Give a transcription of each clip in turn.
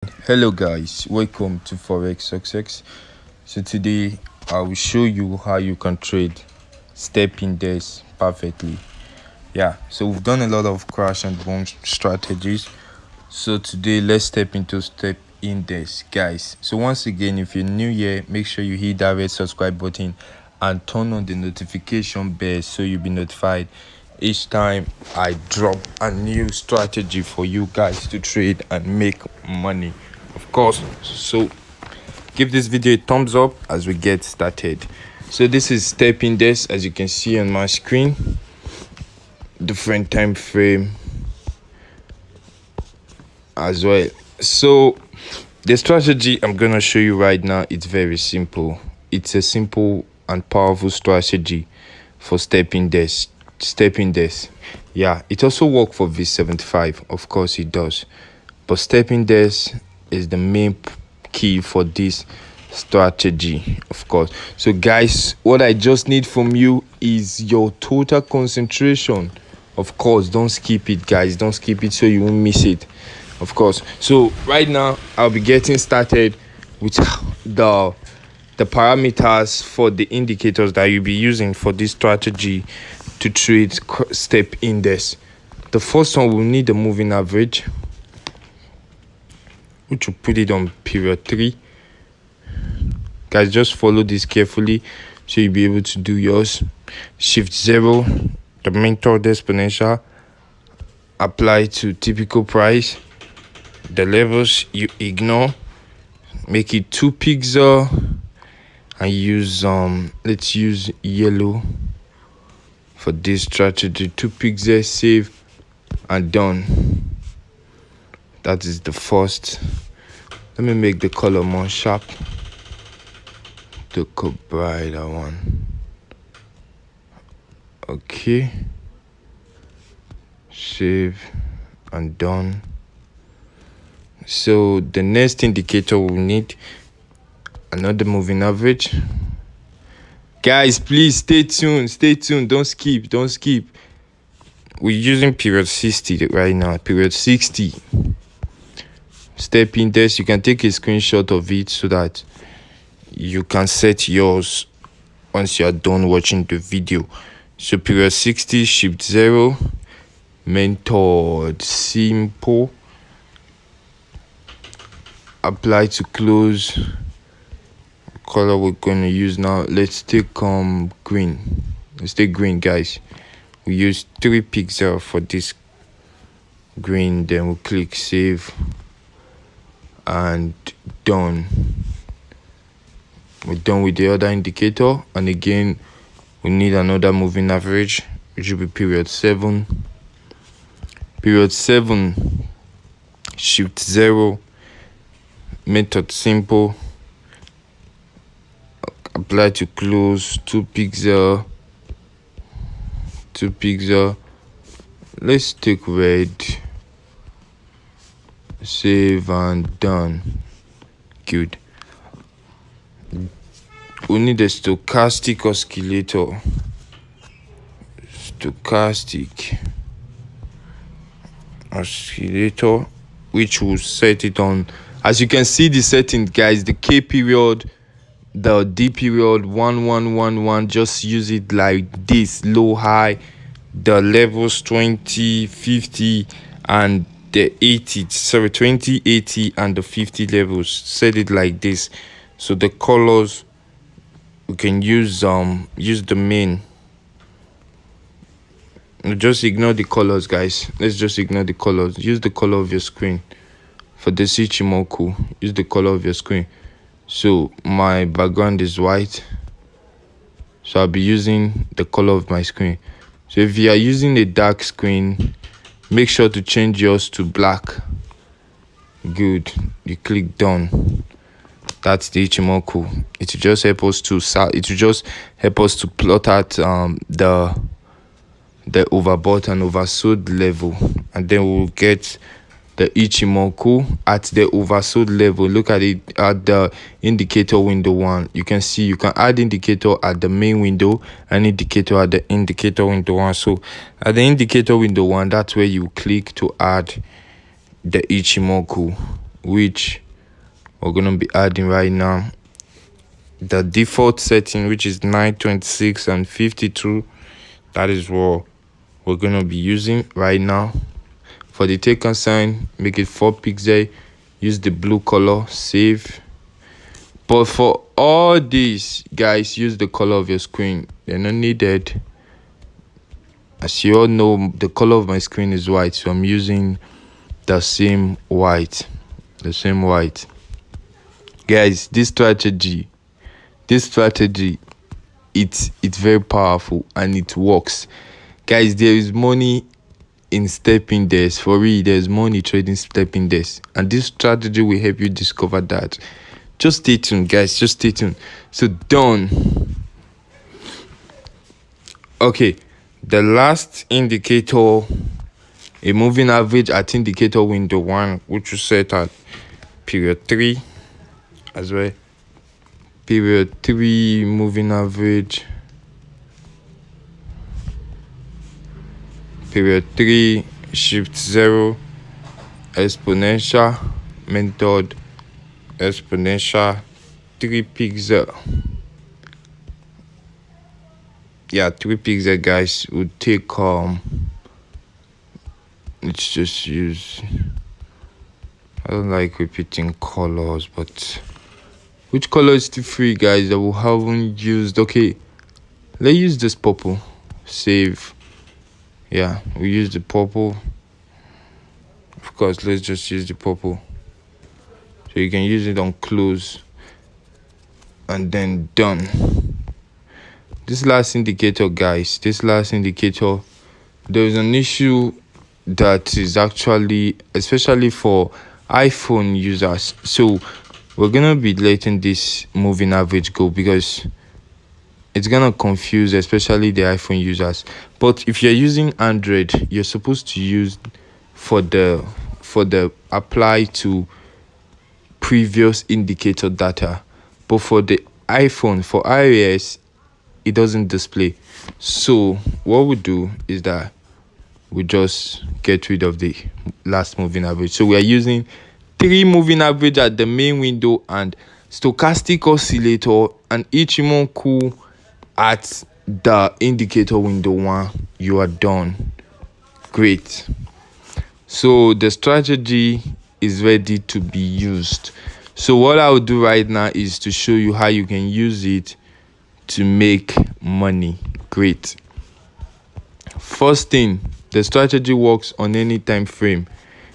Hello guys, welcome to Forex Success. So today I will show you how you can trade step index perfectly. So we've done a lot of crash and burn strategies. So today let's step into step index, guys. So once again, if you're new here, make sure you hit that red subscribe button and turn on the notification bell so you'll be notified each time I drop a new strategy for you guys to trade and make money, of course. So give this video a thumbs up as we get started. So this is step index, as you can see on my screen, different time frame as well. So the strategy I'm gonna show you right now, it's very simple. It's a simple and powerful strategy for step index. It also works for V75, of course it does, but step index is the main key for this strategy, of course. So guys, what I just need from you is your total concentration. Of course, don't skip it, guys. Don't skip it so you won't miss it, of course. So right now I'll be getting started with the parameters for the indicators that you'll be using for this strategy to trade step index. The first one, will need a moving average, which will put it on period 3. Guys, just follow this carefully so you'll be able to do yours. Shift 0, the mentor exponential, apply to typical price. The levels you ignore, make it 2 pixel, and use let's use yellow for this strategy. 2 pixels, save and done. That is the first. Let me make the color more sharp, the brighter one. Okay, save and done. So the next indicator will need another moving average. Guys, please stay tuned, don't skip. We're using period 60 right now. Period 60 step index. You can take a screenshot of it so that you can set yours once you are done watching the video. So period 60, shift 0, mentored simple, apply to close. Color we're going to use now, let's take green. Let's take green, guys. We use 3 pixels for this green, then we'll click save and done. We're done with the other indicator, and again we need another moving average, which will be period 7. Period 7, shift 0, method simple, apply to close, 2 pixel. Let's take red, save and done. Good. We need a stochastic oscillator, which will set it on, as you can see the setting, guys, the K period, the D period, 1111. Just use it like this, low high, the levels 20, 50 and the 80, 20, 80 and the 50 levels. Set it like this. So the colors, we can use the main. Just ignore the colors, guys. Let's just ignore the colors. Use the color of your screen. For the Ichimoku, use the color of your screen. So my background is white, so I'll be using the color of my screen. So if you are using a dark screen, make sure to change yours to black. Good. You click done. That's the Ichimoku. It will just help us to plot out the overbought and oversold level, and then we'll get the Ichimoku at the oversold level. Look at it at the indicator window 1. You can see you can add indicator at the main window and indicator at the indicator window 1. So at the indicator window 1, that's where you click to add the Ichimoku. which we're gonna be adding right now. The default setting, which is 926 and 52, that is what we're gonna be using right now. For the take and sign, make it 4 pixel, use the blue color, save. But for all these guys, use the color of your screen. They're not needed. As you all know, the color of my screen is white, so I'm using the same white. Guys, this strategy, it's very powerful and it works. Guys, there is money in stepping this. For real, there's money trading stepping this, and this strategy will help you discover that. Just stay tuned, guys, just stay tuned. So done. Okay, the last indicator, a moving average at indicator window 1, which is set at period 3 as well. Period 3 moving average, period 3 shift 0 exponential method, exponential 3 pixel. Yeah, 3 pixel, guys. Would take let's just use, I don't like repeating colors, but which color is the free, guys, that we haven't used? Okay, let's use this purple. Save. Yeah, we use the purple. Of course, let's just use the purple. So you can use it on close and then done. This last indicator, guys, there is an issue that is actually, especially for iPhone users. So we're gonna be letting this moving average go because it's gonna confuse especially the iPhone users. But if you're using Android, you're supposed to use for the apply to previous indicator data. But for the iPhone, for iOS, it doesn't display. So what we do is that we just get rid of the last moving average. So we are using 3 moving average at the main window and stochastic oscillator and Ichimoku at the indicator window 1. You are done. Great. So the strategy is ready to be used. So what I will do right now is to show you how you can use it to make money. Great. First thing, the strategy works on any time frame.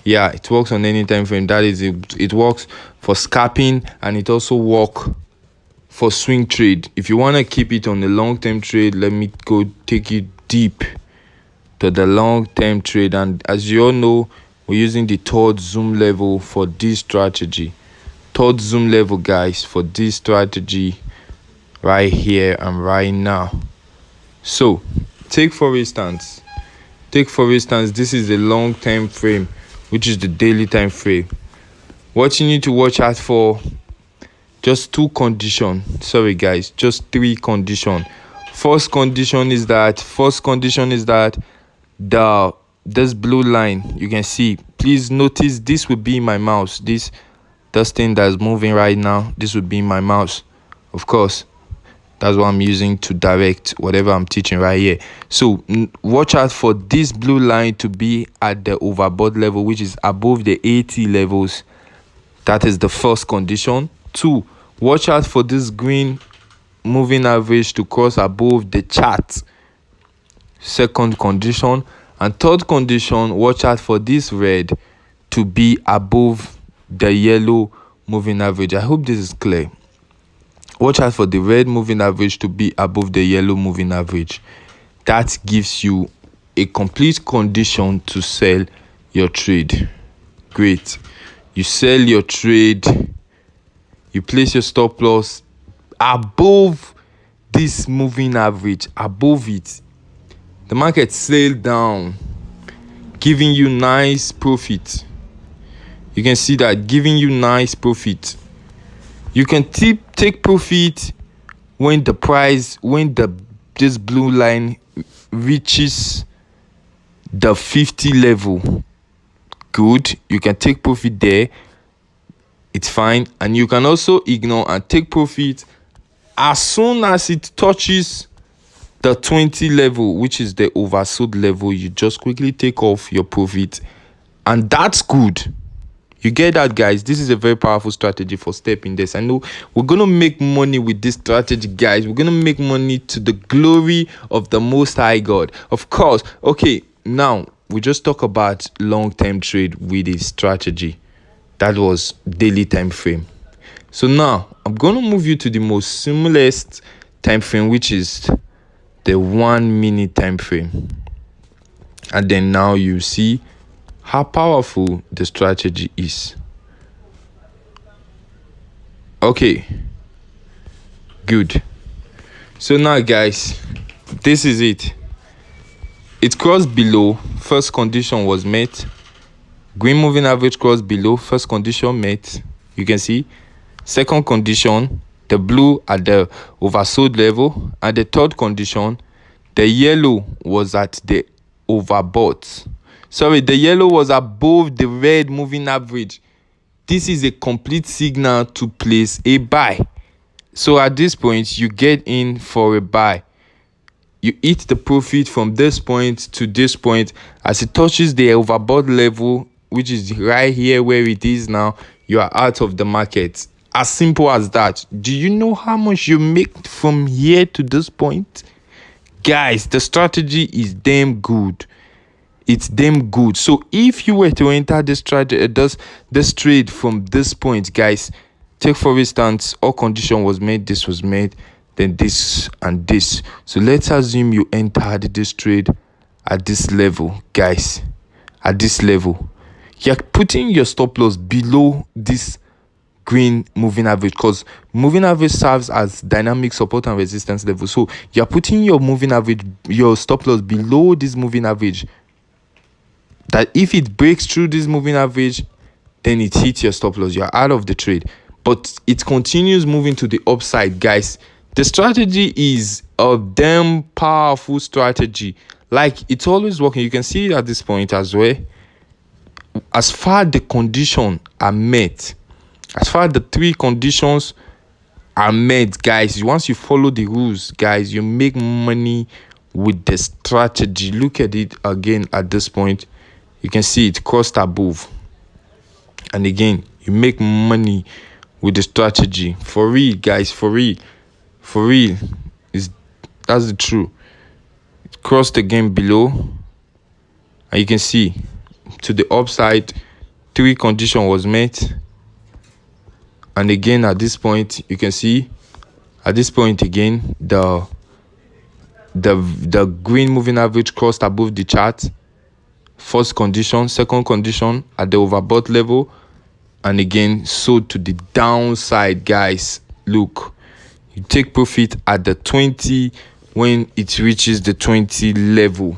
Yeah, it works on any time frame. That is, it works for scalping and it also works for swing trade. If you want to keep it on the long-term trade, let me go take you deep to the long-term trade. And as you all know, we're using the 3rd zoom level for this strategy. 3rd zoom level, guys, for this strategy right here and right now. So take for instance, this is a long-term frame, which is the daily time frame. What you need to watch out for, just 2 conditions. Sorry, guys, just 3 conditions. First condition is that this blue line you can see, please notice this will be my mouse. This thing that's moving right now, this would be my mouse. Of course, that's what I'm using to direct whatever I'm teaching right here. So watch out for this blue line to be at the overbought level, which is above the 80 levels. That is the first condition. 2, watch out for this green moving average to cross above the chart. Second condition. And third condition, watch out for this red to be above the yellow moving average. I hope this is clear. Watch out for the red moving average to be above the yellow moving average. That gives you a complete condition to sell your trade. Great. You sell your trade, you place your stop loss above this moving average, above it. The market sailed down, giving you nice profit. You can see that, giving you nice profit. You can take profit when the price, this blue line reaches the 50 level. Good. You can take profit there. it's fine. And you can also ignore and take profit as soon as it touches the 20 level, which is the oversold level. You just quickly take off your profit, and that's good. You get that, guys? This is a very powerful strategy for step index. I know we're gonna make money with this strategy, guys. We're gonna make money to the glory of the Most High God, of course. Okay, now we just talk about long-term trade with this strategy. That was daily time frame. So now I'm gonna move you to the most simplest time frame, which is the 1 minute time frame. And then now you see how powerful the strategy is. Okay, good. So now, guys, this is it. It crossed below, first condition was met. Green moving average crossed below, first condition met. You can see. Second condition, the blue at the oversold level. And the third condition, the yellow was at the overbought. Sorry, the yellow was above the red moving average. This is a complete signal to place a buy. So at this point, you get in for a buy. You eat the profit from this point to this point. As it touches the overbought level, which is right here where it is now, you are out of the market. As simple as that. Do you know how much you make from here to this point? Guys, the strategy is damn good. It's damn good. So if you were to enter this trade from this point, guys, take for instance, all condition was made, this was made, then this and this. So let's assume you entered this trade at this level, guys. At this level, you're putting your stop loss below this green moving average, because moving average serves as dynamic support and resistance level. So you're putting your moving average, your stop loss below this moving average, that if it breaks through this moving average, then it hits your stop loss. You're out of the trade. But it continues moving to the upside, guys. The strategy is a damn powerful strategy. Like, it's always working. You can see it at this point as well. As far the conditions are met, as far the three conditions are met, guys, once you follow the rules, guys, you make money with the strategy. Look at it again at this point. You can see it crossed above. And again, you make money with the strategy. For real, guys, for real. For real. That's the truth. It crossed again below. And you can see to the upside, three condition was met. And again, at this point, you can see at this point again, the green moving average crossed above the chart. First condition, second condition at the overbought level, and again sold to the downside, guys. Look, you take profit at the 20 when it reaches the 20 level.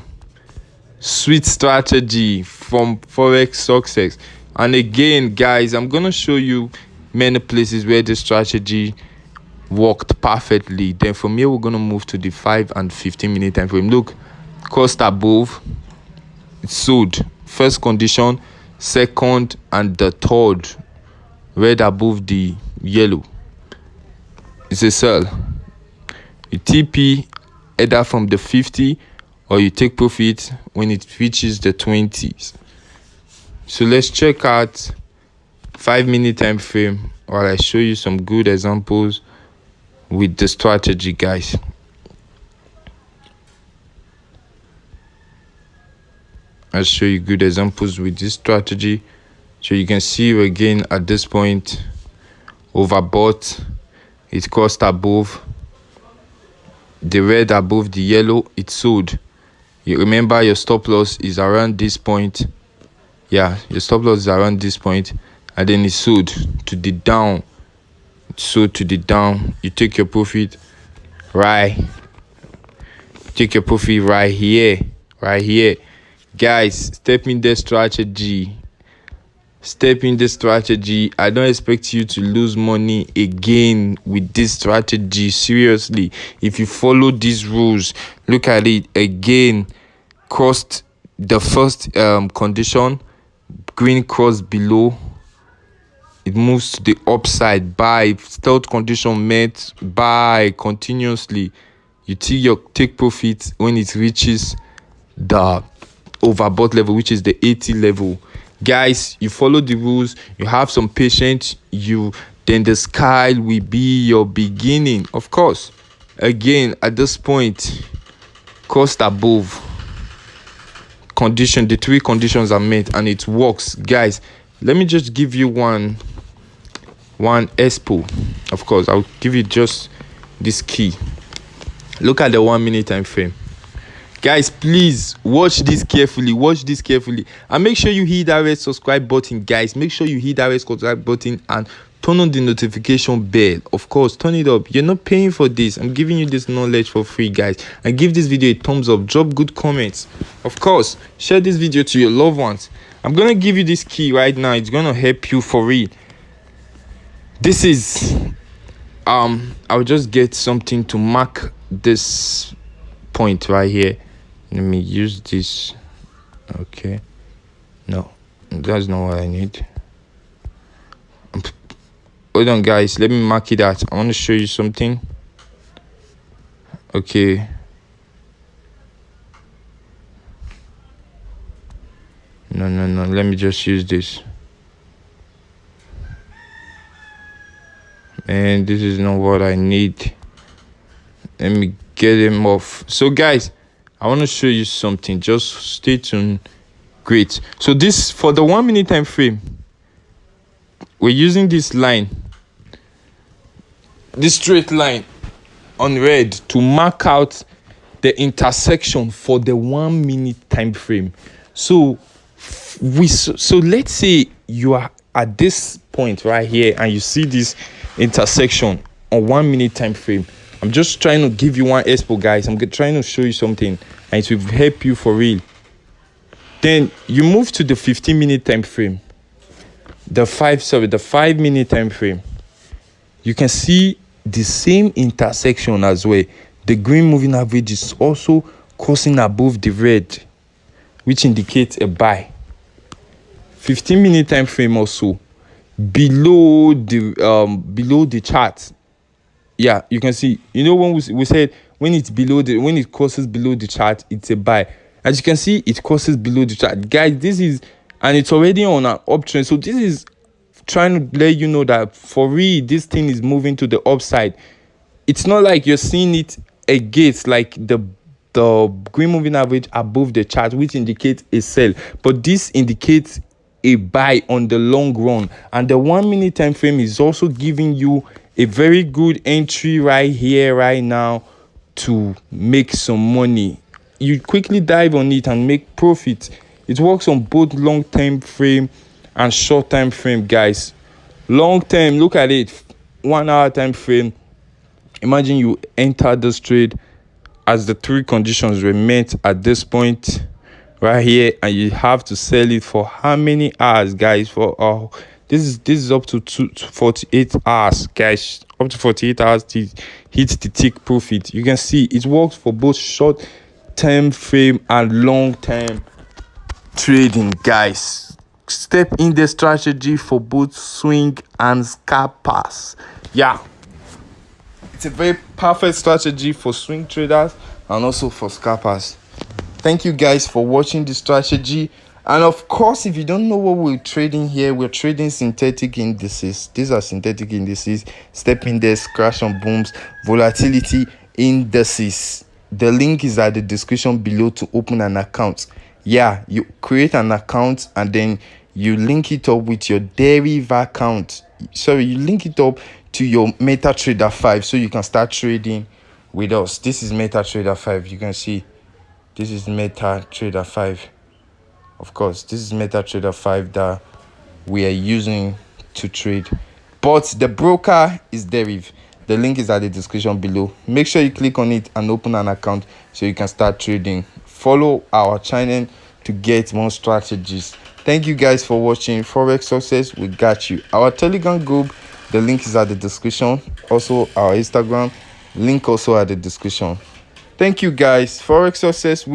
Sweet strategy from Forex success. And again, guys, I'm gonna show you many places where this strategy worked perfectly. Then from here, we're gonna move to the 5 and 15 minute time frame. Look, cost above, it's sold. First condition, second, and the third, red above the yellow, it's a sell. You TP either from the 50 or you take profit when it reaches the 20s. So let's check out 5 minute time frame while I show you some good examples with the strategy, guys. I'll show you good examples with this strategy. So you can see again at this point, overbought, it crossed above the red above the yellow, it sold. You remember your stop loss is around this point. Yeah, your stop loss is around this point, and then it sold to the down. It sold to the down. You take your profit right. Take your profit right here. Right here. Guys, step in the strategy. Step in the strategy. I don't expect you to lose money again with this strategy. Seriously, if you follow these rules, look at it again. Crossed the first condition, green cross below, it moves to the upside. Buy. Stealth condition met. Buy continuously. You take profit when it reaches the overbought level, which is the 80 level. Guys, you follow the rules, you have some patience, then the sky will be your beginning. Of course, again, at this point, cost above condition, the three conditions are met and it works. Guys, let me just give you one expo. Of course, I'll give you just this key. Look at the 1 minute time frame. Guys, please watch this carefully. And make sure you hit that red subscribe button, guys. Make sure you hit that red subscribe button and turn on the notification bell. Of course, turn it up. You're not paying for this. I'm giving you this knowledge for free, guys. And give this video a thumbs up. Drop good comments. Of course, share this video to your loved ones. I'm gonna give you this key right now. It's gonna help you for real. This is I'll just get something to mark this point right here. Let me use this. Okay, no, that's not what I need. Hold on, guys, let me mark it out. I want to show you something. Okay, no, let me just use this. And this is not what I need. Let me get him off. So guys, I want to show you something. Just stay tuned. Great. So this, for the 1 minute time frame, we're using this line, this straight line on red, to mark out the intersection for the 1 minute time frame. So let's say you are at this point right here and you see this intersection on 1 minute time frame. I'm just trying to give you one expo, guys. I'm trying to show you something and it will help you for real. Then you move to the 15-minute time frame, the 5-minute time frame. You can see the same intersection as well. The green moving average is also crossing above the red, which indicates a buy. 15-minute time frame also below the chart. Yeah, you can see, you know, when we said when it crosses below the chart, it's a buy. As you can see, it crosses below the chart, guys. This is, and it's already on an uptrend. So this is trying to let you know that for real, this thing is moving to the upside. It's not like you're seeing it against like the green moving average above the chart, which indicates a sell, but this indicates a buy on the long run. And the 1 minute time frame is also giving you a very good entry right here, right now, to make some money. You quickly dive on it and make profit. It works on both long time frame and short time frame, guys. Long term, look at it, 1 hour time frame. Imagine you enter this trade as the three conditions were met at this point right here, and you have to sell it for how many hours, guys? For this is up to 48 hours, guys. Up to 48 hours to hit the tick profit. You can see it works for both short term frame and long term trading, guys. Step in the strategy for both swing and scalpers. Yeah, it's a very perfect strategy for swing traders and also for scalpers. Thank you guys for watching the strategy. And of course, if you don't know what we're trading here, we're trading synthetic indices. These are synthetic indices: step index, crash and booms, volatility indices. The link is at the description below to open an account. Yeah, you create an account and then you link it up with your derivative account. Sorry, you link it up to your MetaTrader 5 so you can start trading with us. This is MetaTrader 5. You can see this is MetaTrader 5. Of course, this is MetaTrader 5 that we are using to trade. But the broker is Deriv. The link is at the description below. Make sure you click on it and open an account so you can start trading. Follow our channel to get more strategies. Thank you guys for watching Forex Success. We got you. Our Telegram group, the link is at the description. Also, our Instagram link also at the description. Thank you guys. Forex Success.